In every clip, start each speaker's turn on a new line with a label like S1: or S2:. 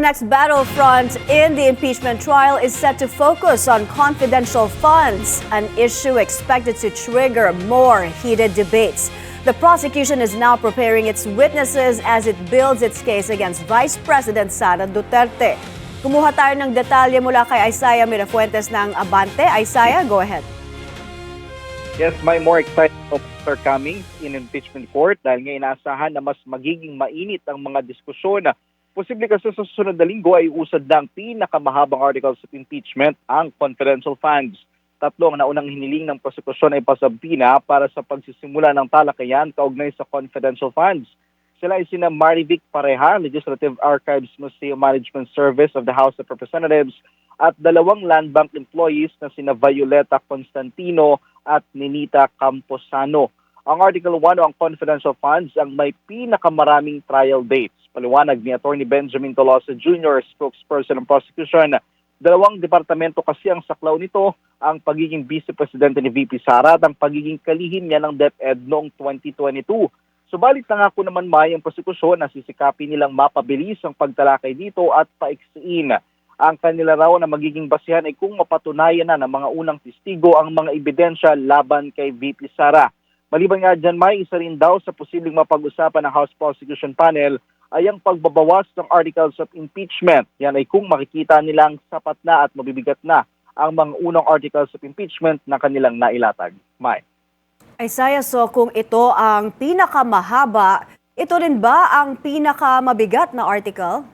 S1: next battlefront in the impeachment trial is set to focus on confidential funds, an issue expected to trigger more heated debates. The prosecution is now preparing its witnesses as it builds its case against Vice President Sara Duterte. Kumuha tayo ng detalye mula kay Isaiah Mirafuentes ng Abante. Isaiah, go ahead.
S2: Yes, may more exciting are coming in impeachment court dahil nga inaasahan na mas magiging mainit ang mga diskusyon. Posible kasi sa susunod na linggo ay usad na ang pinakamahabang articles of impeachment, ang confidential funds. Tatlo ang naunang hiniling ng prosekusyon ay pasabina para sa pagsisimula ng talakayan kaugnay sa confidential funds. Sila ay sina Marivic Pareha, Legislative Archives Museum Management Service of the House of Representatives, at dalawang land bank employees na sina Violeta Constantino at Ninita Camposano. Ang Article 1 o ang confidential funds ang may pinakamaraming trial dates. Paliwanag ni Attorney Benjamin Tolosa Jr., spokesperson ng prosecution. Dalawang departamento kasi ang saklaw nito, ang pagiging Vice Presidente ni VP Sara at ang pagiging kalihim niya ng DepEd noong 2022. Subalit nangako naman ang prosekusyon na sisikapin nilang mapabilis ang pagtalakay dito at paiksiin. Ang kanila raw na magiging basihan ay kung mapatunayan na ng mga unang testigo ang mga ebidensya laban kay VP Sara. Maliban nga dyan, isa rin daw sa posibleng mapag-usapan ng House Prosecution Panel ay ang pagbabawas ng articles of impeachment. Yan ay kung makikita nilang sapat na at mabibigat na ang mga unang articles of impeachment na kanilang nailatag. May.
S1: Isaiah, so kung ito ang pinakamahaba, ito rin ba ang pinakamabigat na article?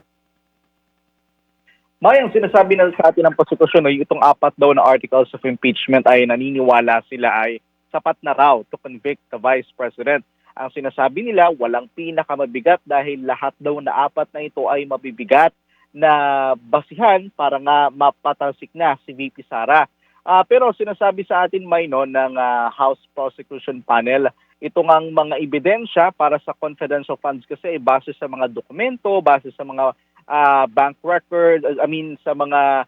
S2: May ang sinasabi na sa atin ng prosekusyon, itong apat daw na articles of impeachment ay naniniwala sila ay sapat na raw to convict the Vice President. Ang sinasabi nila, walang pinakamabigat dahil lahat daw na apat na ito ay mabibigat na basihan para nga mapatalsik na si VP Sara. Pero sinasabi sa atin ng House Prosecution Panel, itong ang mga ebidensya para sa confidential funds kasi ay base sa mga dokumento, base sa mga bank records, sa mga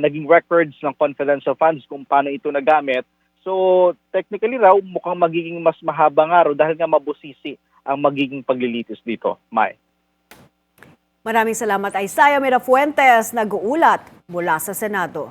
S2: naging records ng confidential funds kung paano ito nagamit. So, technically raw, mukhang magiging mas mahaba nga dahil nga mabusisi ang magiging paglilitis dito. May.
S1: Maraming salamat, Isaiah Mirafuentes, nag-uulat mula sa Senado.